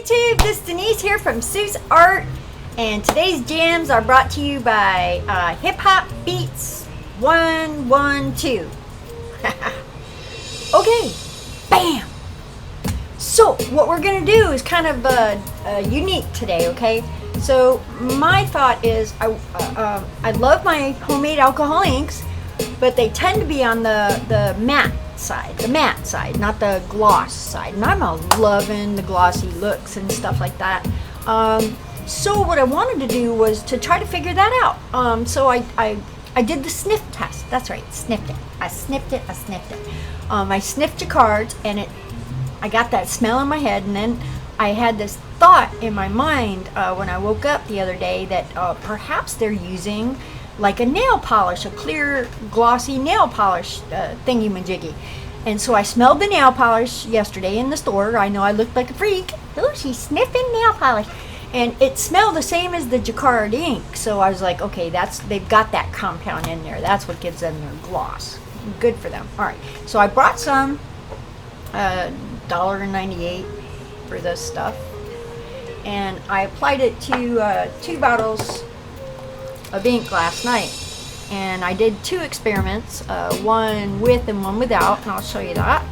YouTube, this is Denise here from Sue's Art, and today's jams are brought to you by Hip Hop Beats 112. Okay, bam! So what we're gonna do is kind of unique today, okay? So my thought is I love my homemade alcohol inks, but they tend to be on the matte side, not the gloss side. And I'm loving the glossy looks and stuff like that. So what I wanted to do was to try to figure that out. So I did the sniff test. That's right, sniffed it. I sniffed it. I sniffed Jacquard, and I got that smell in my head, and then I had this thought in my mind when I woke up the other day that perhaps they're using like a nail polish, a clear glossy nail polish thingy-majiggy. And so I smelled the nail polish yesterday in the store. I know I looked like a freak. Oh, she's sniffing nail polish. And it smelled the same as the Jacquard ink. So I was like, okay, they've got that compound in there. That's what gives them their gloss. Good for them. All right, so I brought some, $1.98 for this stuff. And I applied it to 2 bottles of ink last night, and I did 2 experiments, one with and one without, and I'll show you that.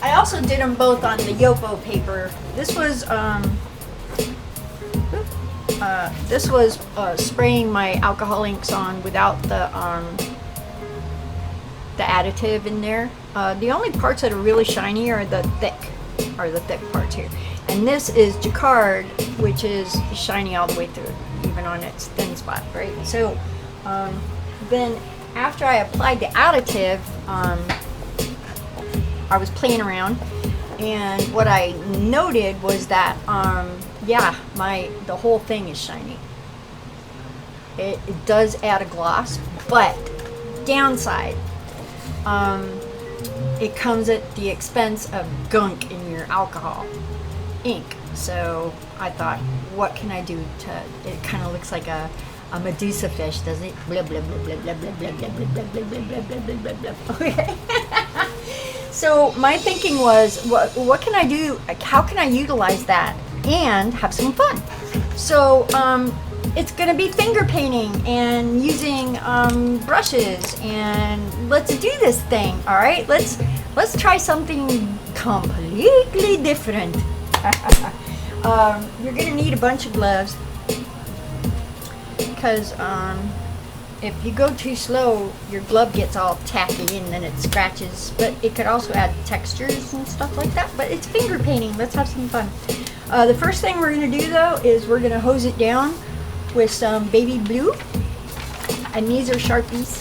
I also did them both on the Yopo paper. This was spraying my alcohol inks on without the additive in there. The only parts that are really shiny are the thick parts here, and this is Jacquard, which is shiny all the way through, even on its thin spot, right? So then after I applied the additive, I was playing around, and what I noted was that the whole thing is shiny. It does add a gloss, but downside, it comes at the expense of gunk in your alcohol ink. So I thought, what can I do it kind of looks like a Medusa fish, doesn't it? Blah blah blah blah blah blah blah blah blah blah blah blah blah blah blah blah. Okay. So my thinking was, what can I do? How can I utilize that and have some fun? So it's gonna be finger painting and using brushes, and let's do this thing. All right, let's try something completely different. You're gonna need a bunch of gloves, because if you go too slow, your glove gets all tacky and then it scratches. But it could also add textures and stuff like that. But it's finger painting. Let's have some fun. The first thing we're gonna do though is we're gonna hose it down with some baby blue, and these are Sharpies,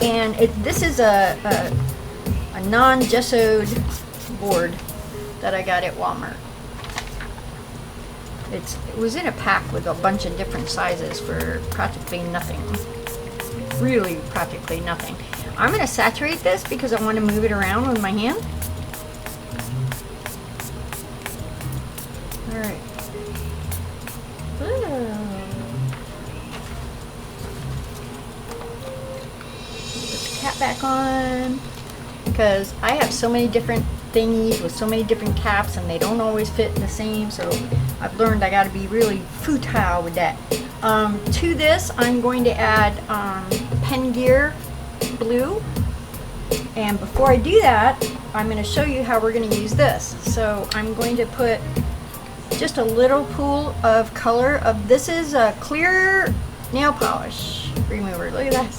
and this is a non-gessoed board that I got at Walmart. It was in a pack with a bunch of different sizes for practically nothing. Really practically nothing. I'm going to saturate this because I want to move it around with my hand. Alright. Put the cap back on, because I have so many different thingies with so many different caps, and they don't always fit the same, so I've learned I got to be really futile with that. To this, I'm going to add Pen Gear blue, and before I do that, I'm going to show you how we're going to use this. So I'm going to put just a little pool of color of, this is a clear nail polish remover. Look at that.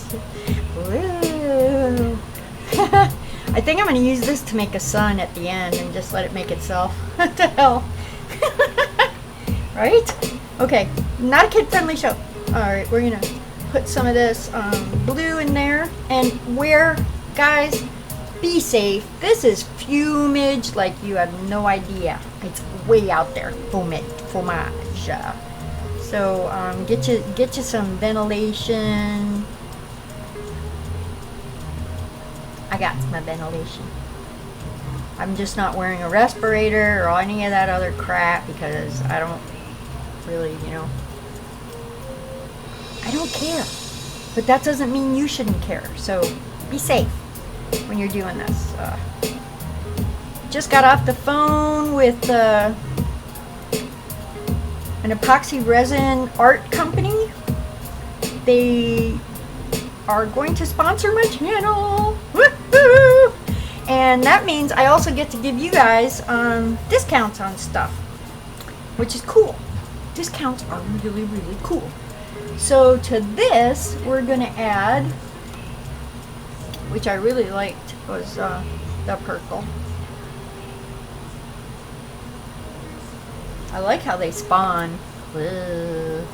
Woo. I think I'm going to use this to make a sun at the end and just let it make itself. What the hell? Right? Okay, not a kid-friendly show. Alright, we're going to put some of this blue in there. And guys, be safe. This is fumage like you have no idea. It's way out there. Fumage. So get you some ventilation. I got my ventilation. I'm just not wearing a respirator or any of that other crap because I don't really, I don't care. But that doesn't mean you shouldn't care. So be safe when you're doing this. Just got off the phone with an epoxy resin art company. They are going to sponsor my channel. Woo-hoo! And that means I also get to give you guys discounts on stuff, which is cool. Discounts are really, really cool. So to this, we're going to add, which I really liked, was the purple. I like how they spawn. Ugh.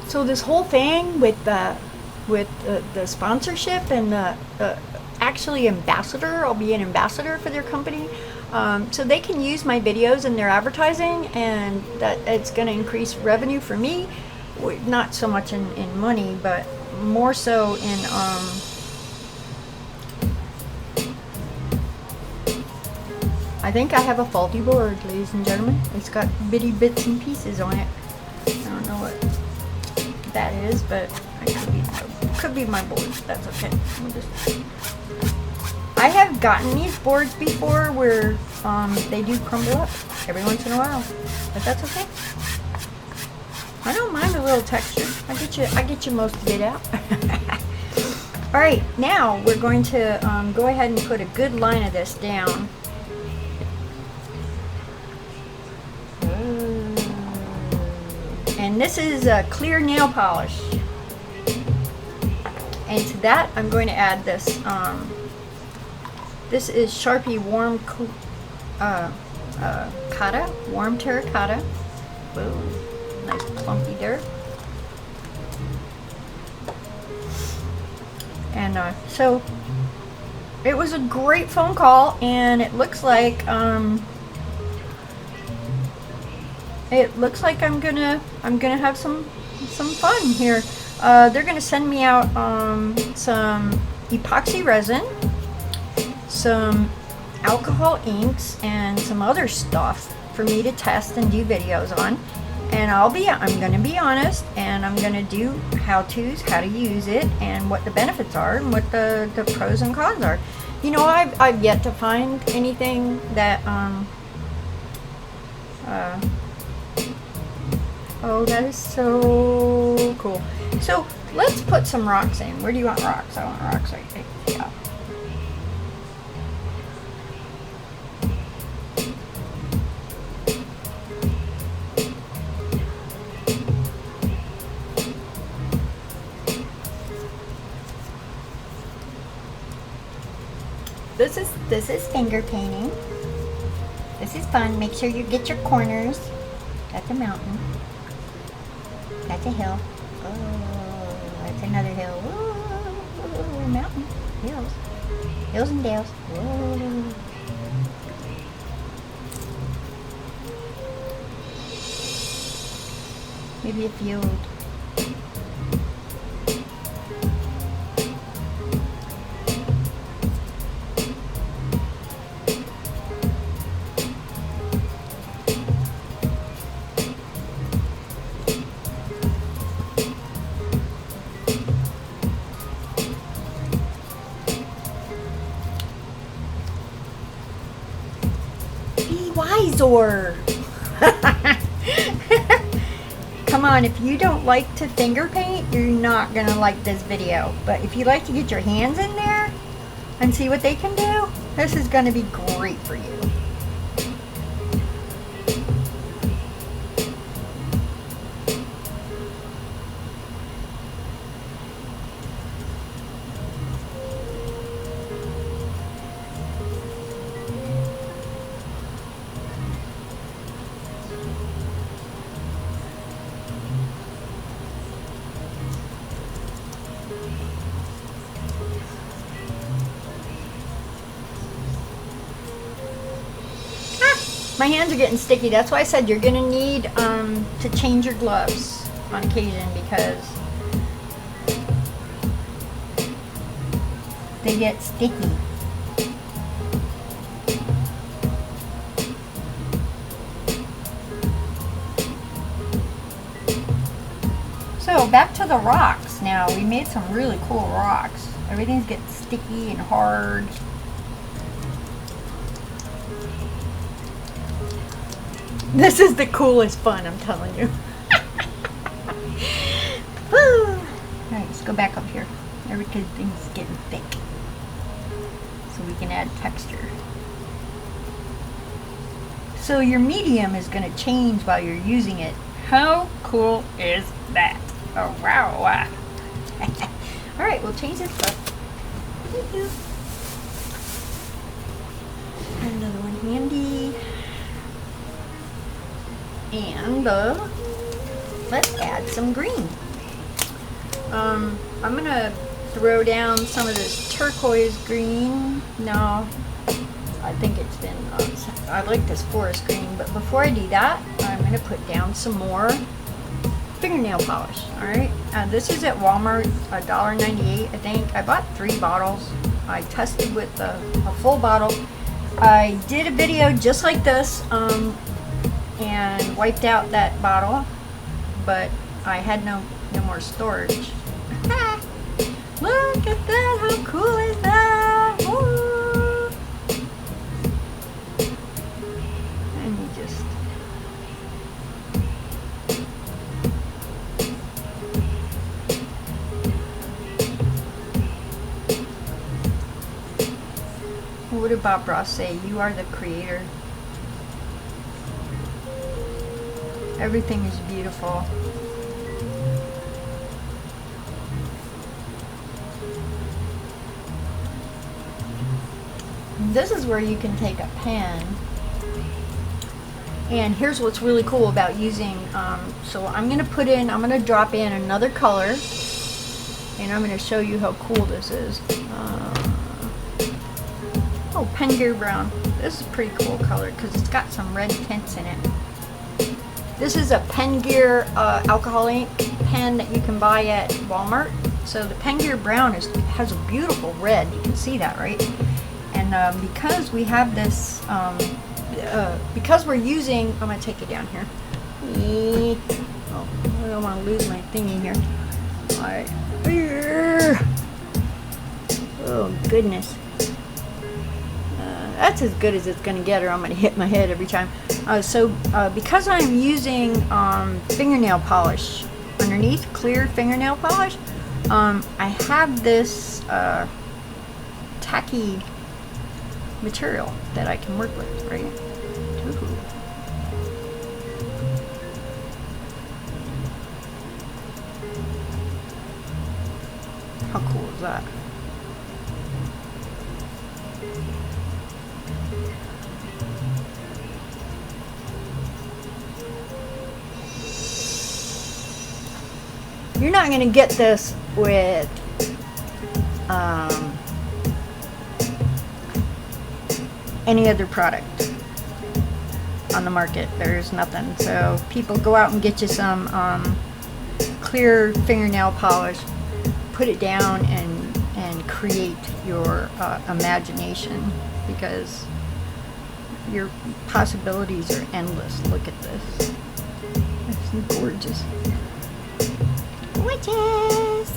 So this whole thing with the sponsorship and the actually ambassador, I'll be an ambassador for their company, so they can use my videos in their advertising, and that it's going to increase revenue for me, not so much in money, but more so in I think I have a faulty board, ladies and gentlemen. It's got bitty bits and pieces on it. I don't know what that is, but it could be my board. That's okay. I have gotten these boards before where they do crumble up every once in a while, but that's okay. I don't mind a little texture. I get you most of it out. All right, now we're going to go ahead and put a good line of this down. And this is a clear nail polish. And to that, I'm going to add this. This is Sharpie Warm Warm Terracotta. Whoa, nice clumpy dirt. And so it was a great phone call, and it looks like I'm gonna have some fun here. They're gonna send me out some epoxy resin, some alcohol inks, and some other stuff for me to test and do videos on. And I'm gonna be honest, and I'm gonna do how-tos, how to use it, and what the benefits are, and what the pros and cons are. You know, I've yet to find anything that oh, that is so cool. So let's put some rocks in. Where do you want rocks? I want rocks right there. Yeah. This is finger painting. This is fun. Make sure you get your corners. That's a mountain. That's a hill. Oh, that's another hill. Whoa, mountain, hills, hills and dales. Whoa. Maybe a field. Wiser. Come on, if you don't like to finger paint, you're not gonna like this video. But if you like to get your hands in there and see what they can do, this is gonna be great for you. My hands are getting sticky. That's why I said you're gonna need to change your gloves on occasion, because they get sticky. So back to the rocks now. We made some really cool rocks. Everything's getting sticky and hard. This is the coolest fun, I'm telling you. Woo! Alright, let's go back up here. Everything's getting thick. So we can add texture. So your medium is going to change while you're using it. How cool is that? Oh, wow. Alright, we'll change this up. Another one handy. And let's add some green. I'm going to throw down some of this turquoise green. No, I think it's been, I like this forest green, but before I do that, I'm going to put down some more fingernail polish. Alright, this is at Walmart, $1.98 I think. I bought 3 bottles. I tested with a full bottle. I did a video just like this and wiped out that bottle, but I had no more storage. Look at that, how cool is that? Woo! And you just what did Bob Ross say? You are the creator. Everything is beautiful. This is where you can take a pen, and here's what's really cool about using, so I'm going to drop in another color, and I'm going to show you how cool this is. Oh, Pen Gear Brown. This is a pretty cool color because it's got some red tints in it. This is a Pen Gear alcohol ink pen that you can buy at Walmart. So the Pen Gear Brown has a beautiful red. You can see that, right? And because we have this, because we're using, I'm going to take it down here. Oh, I don't want to lose my thingy here. Alright. Oh, goodness. That's as good as it's going to get, or I'm going to hit my head every time. Because I'm using fingernail polish underneath, clear fingernail polish, I have this tacky material that I can work with, right? Ooh. How cool is that? You're not going to get this with any other product on the market. There's nothing. So people, go out and get you some clear fingernail polish, put it down, and create your imagination, because your possibilities are endless. Look at this. It's gorgeous. Gorgeous.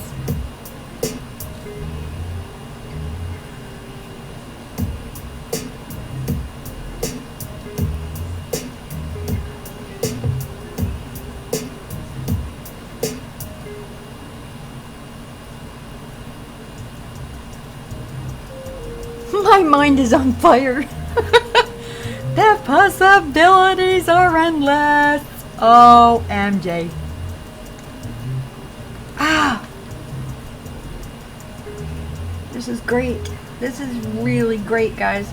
My mind is on fire. The possibilities are endless. OMG. This is great. This is really great, guys.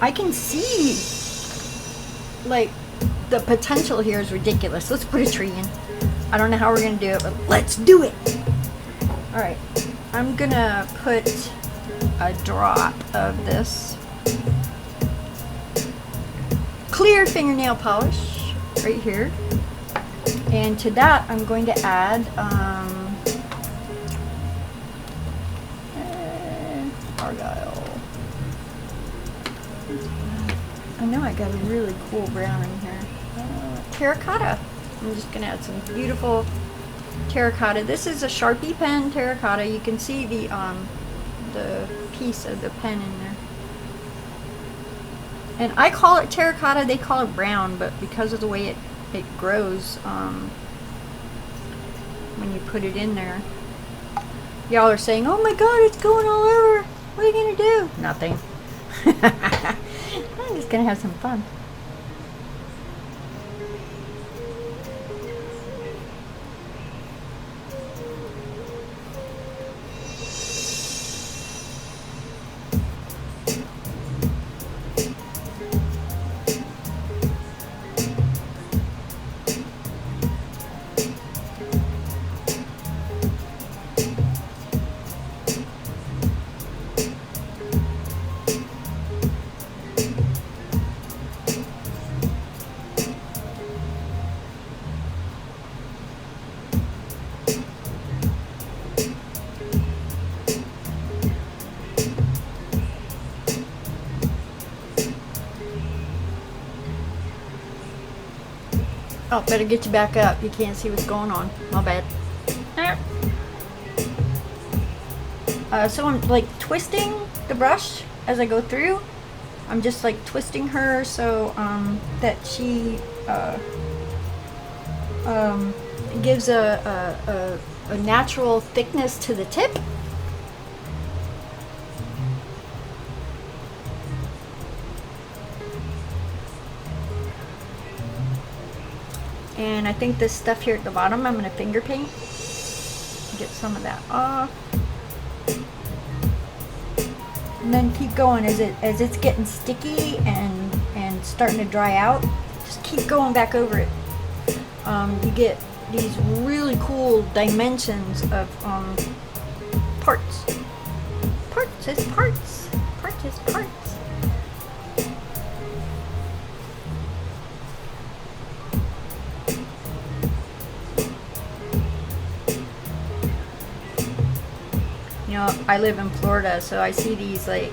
I can see, like, the potential here is ridiculous. Let's put a tree in. I don't know how we're gonna do it, but let's do it. All right, I'm gonna put a drop of this clear fingernail polish right here, and to that I'm going to add Argyle. I know I got a really cool brown in here. Terracotta. I'm just gonna add some beautiful terracotta. This is a Sharpie pen terracotta. You can see the piece of the pen in there. And I call it terracotta, they call it brown, but because of the way it grows, when you put it in there, y'all are saying, oh my god, it's going all over. What are you gonna do? Nothing. I'm just gonna have some fun. Oh, better get you back up. You can't see what's going on. My bad. So I'm like twisting the brush as I go through. I'm just like twisting her so that she gives a natural thickness to the tip. And I think this stuff here at the bottom, I'm going to finger paint. Get some of that off. And then keep going as it's getting sticky and starting to dry out. Just keep going back over it. You get these really cool dimensions of parts. Parts is parts. Parts is parts. You know, I live in Florida, so I see these like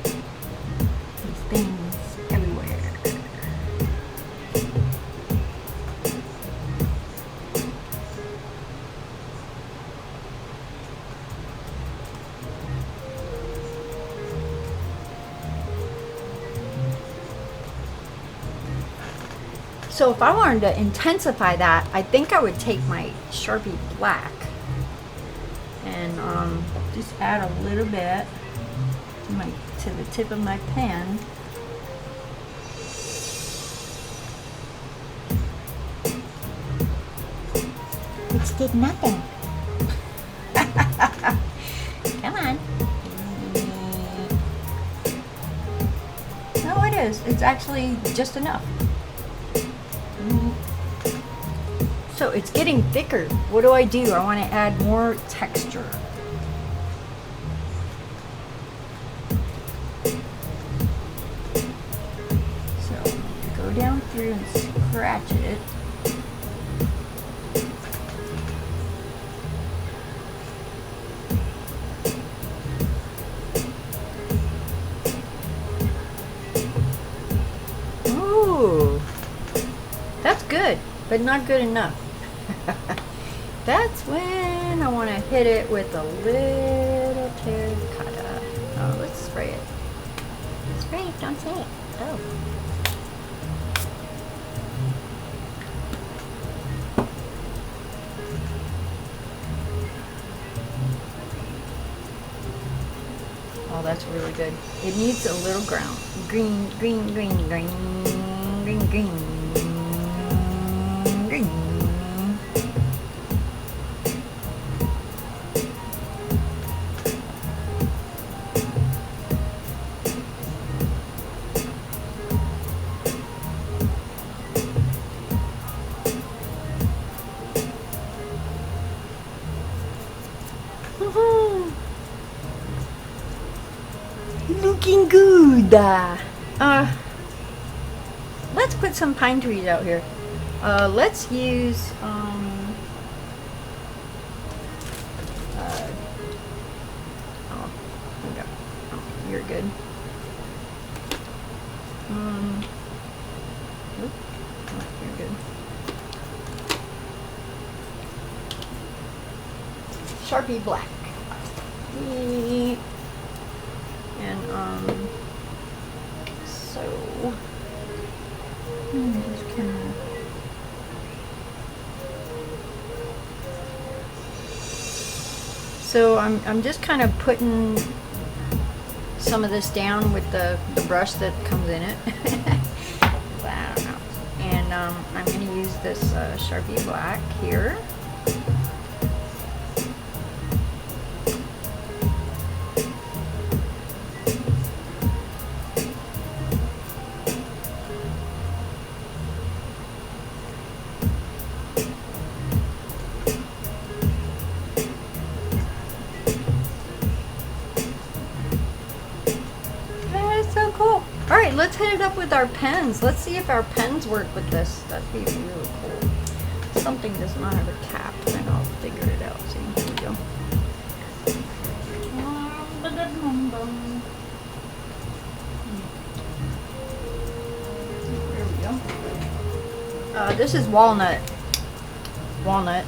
these things everywhere. So if I wanted to intensify that, I think I would take my Sharpie black and just add a little bit to the tip of my pen. Which did nothing. Come on. No, it is. It's actually just enough. So it's getting thicker. What do? I want to add more texture. So go down through and scratch it. Ooh, that's good, but not good enough. That's when I want to hit it with a little terracotta. Oh, let's spray it. Spray it, don't say it. Oh. Oh, that's really good. It needs a little ground. Green, green, green, green, green, green, green. Looking good. Let's put some pine trees out here. Let's use you're good. good. Sharpie black. And so just kind of I'm just kind of putting some of this down with the brush that comes in it. I don't know. And I'm going to use this Sharpie black here. Alright, let's hit it up with our pens. Let's see if our pens work with this. That'd be really cool. Something does not have a cap, then I'll figure it out. See, here we go. There we go. This is walnut. Walnut.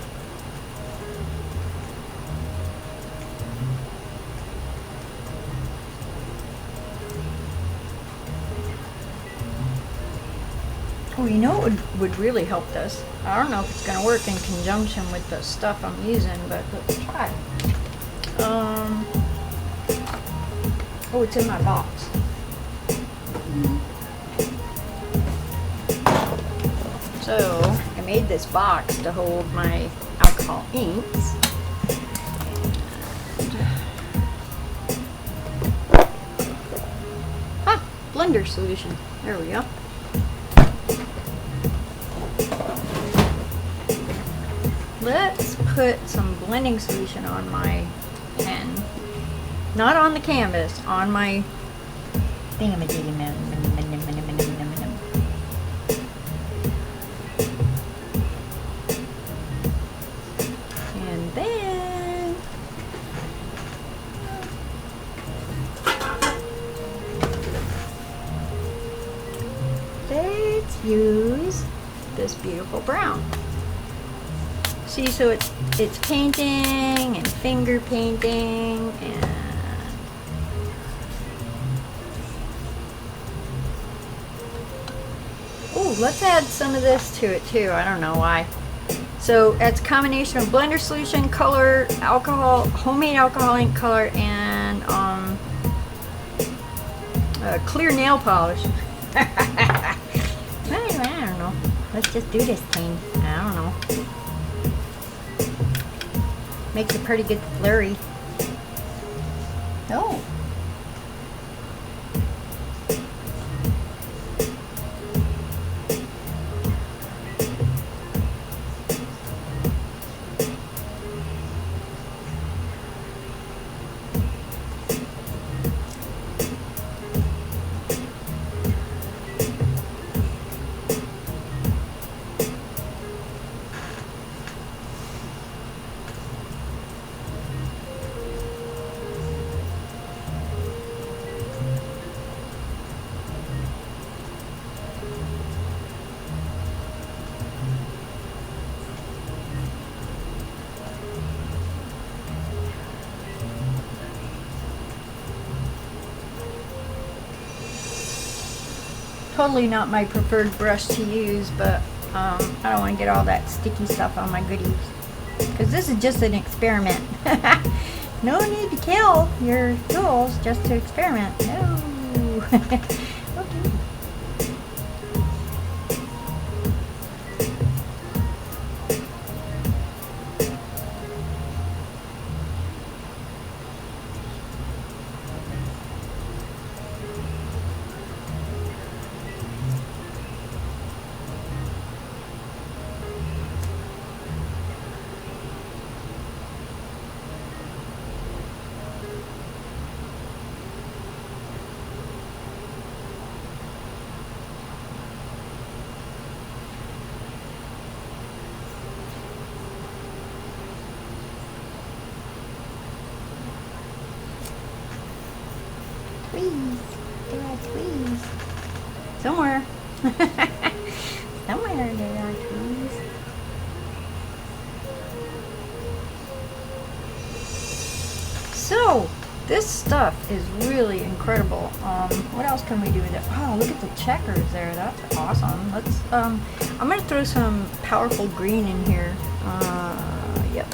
Oh, you know what would really help this? I don't know if it's going to work in conjunction with the stuff I'm using, but let's try. Oh, it's in my box. So, I made this box to hold my alcohol inks. Ah, blender solution. There we go. Let's put some blending solution on my pen. Not on the canvas, on my thingamajiggy. And then let's use this beautiful brown. See, so it's painting and finger painting and oh, let's add some of this to it too. I don't know why. So it's a combination of blender solution, color, alcohol, homemade alcohol ink color, and clear nail polish. I don't know. Let's just do this thing. I don't know. Makes a pretty good flurry. Oh. Totally not my preferred brush to use, but I don't want to get all that sticky stuff on my goodies, because this is just an experiment. No need to kill your tools just to experiment. No. Okay. Squeeze. Do I squeeze? Somewhere. Somewhere there. This stuff is really incredible. What else can we do with it? Oh, look at the checkers there. That's awesome. Let's, I'm gonna throw some powerful green in here. Yep.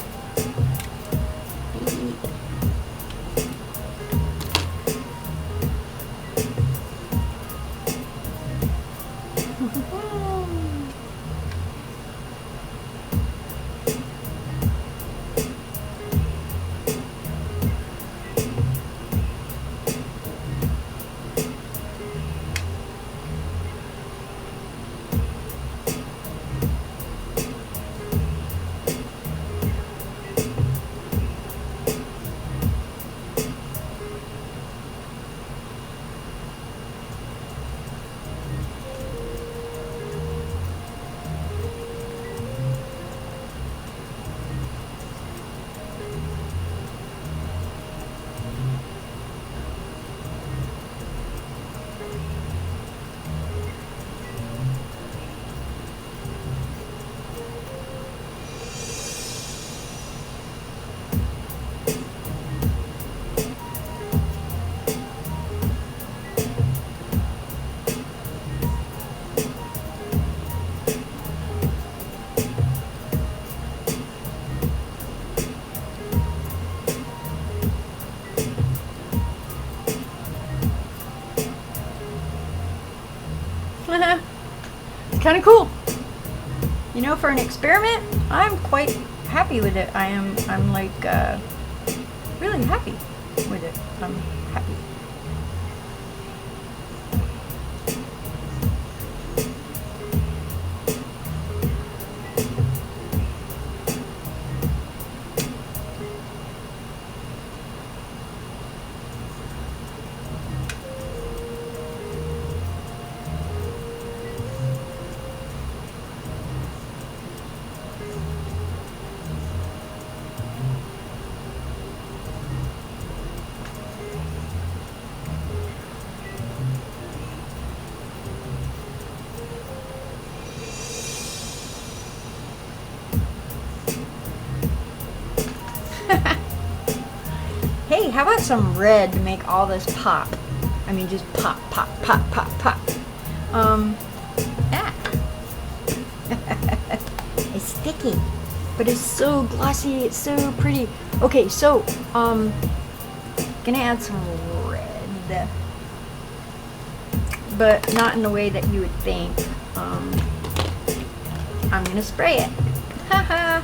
It's kind of cool. You know, for an experiment, I'm quite happy with it. I'm like, really happy with it. I'm happy. Hey, how about some red to make all this pop? I mean, just pop, pop, pop, pop, pop. Yeah. It's sticky, but it's so glossy, it's so pretty. Okay, so, gonna add some red, but not in the way that you would think. I'm gonna spray it. Haha.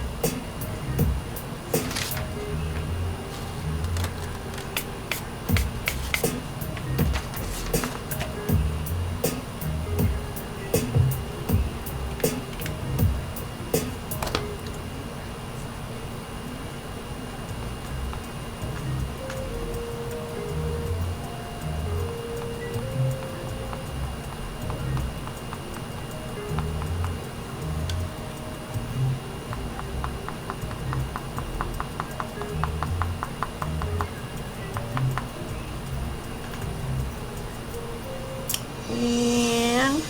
And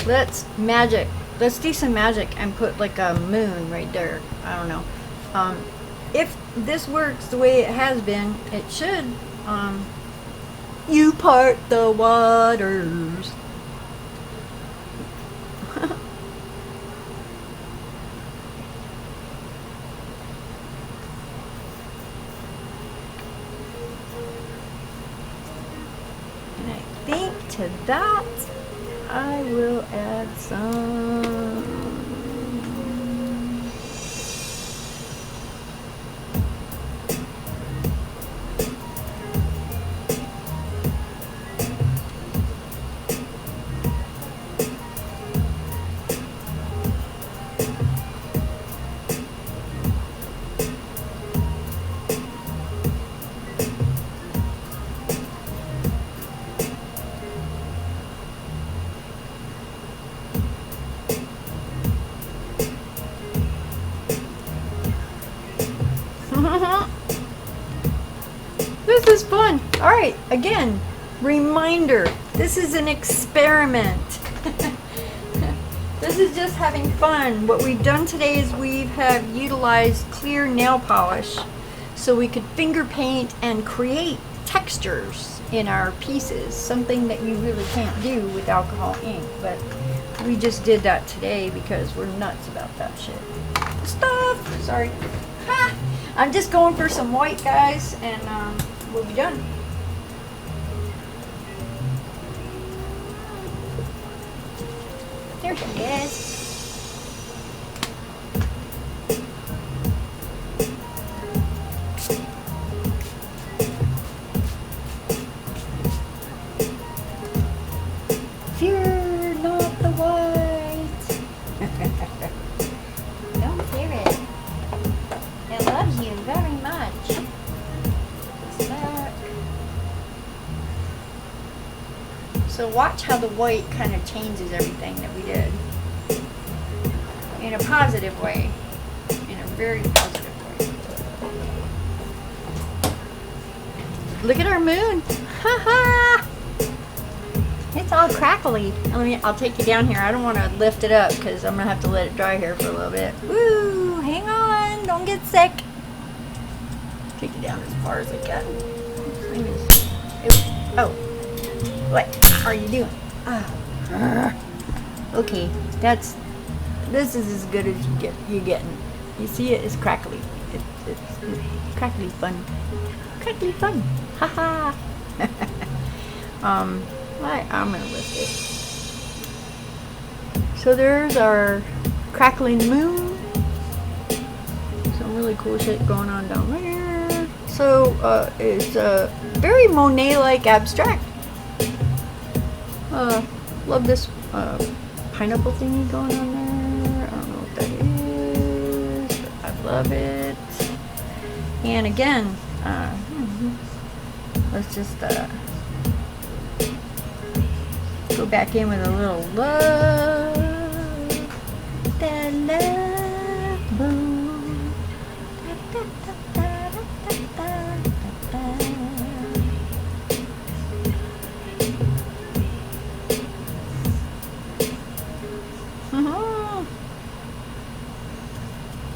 let's magic. Let's do some magic and put like a moon right there. I don't know. If this works the way it has been, it should. You part the waters. And I think to that, I will add some. This is fun. All right, again, reminder, this is an experiment. This is just having fun. What we've done today is we have utilized clear nail polish so we could finger paint and create textures in our pieces, something that you really can't do with alcohol ink, but we just did that today because we're nuts about that shit. Stuff! Sorry. Ha! I'm just going for some white, guys, and we'll be done. There she is. Fear not the white. Don't fear it. It loves you very much. It's back. So watch how the white kind of changes everything that we did. In a positive way. In a very positive way. Look at our moon. Ha ha! It's all crackly. I'll take you down here. I don't want to lift it up because I'm going to have to let it dry here for a little bit. Woo! Hang on. Don't get sick. Take you down as far as I can. Oh. What are you doing? Okay. This is as good as you're getting. You see it? It's crackly. It's crackly fun. Crackly fun. Ha ha. I'm gonna lift it. So there's our crackling moon. Some really cool shit going on down there. So it's very Monet-like abstract. Love this pineapple thingy going on there. I don't know what that is, but I love it. And again, let's just go back in with a little love. The love boom.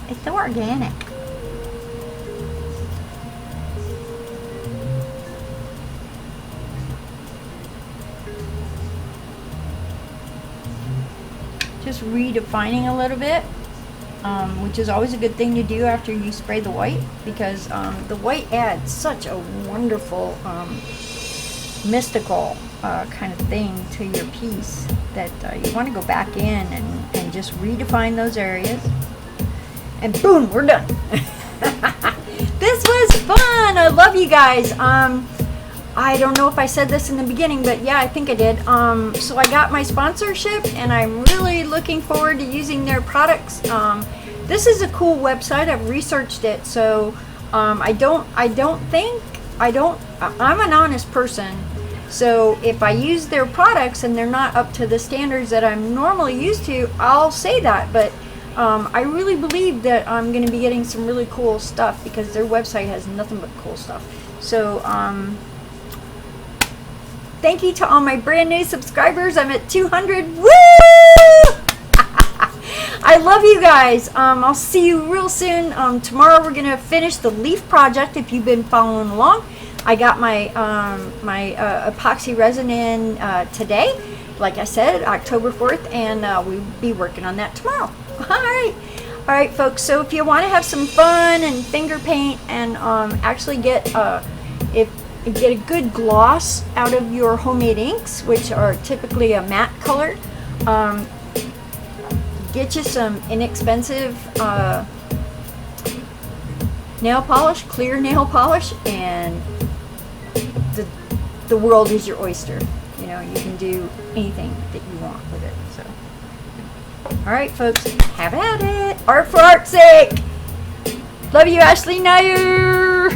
It's so organic. Just redefining a little bit, which is always a good thing to do after you spray the white, because the white adds such a wonderful mystical kind of thing to your piece that you want to go back in and just redefine those areas, and boom, we're done. This was fun. I love you guys. I don't know if I said this in the beginning, but yeah, I think I did. So I got my sponsorship, and I'm really looking forward to using their products. This is a cool website. I've researched it, so I'm an honest person. So if I use their products and they're not up to the standards that I'm normally used to, I'll say that. But I really believe that I'm going to be getting some really cool stuff because their website has nothing but cool stuff. So thank you to all my brand new subscribers. I'm at 200. Woo! I love you guys. I'll see you real soon. Tomorrow we're going to finish the leaf project if you've been following along. I got my epoxy resin in today, like I said, October 4th, and we'll be working on that tomorrow. All right, folks. So if you want to have some fun and finger paint and actually get a good gloss out of your homemade inks, which are typically a matte color, get you some inexpensive nail polish, clear nail polish, and the world is your oyster. You know, you can do anything that you want with it. So, all right, folks, have at it. Art for art's sake. Love you, Ashley Nair.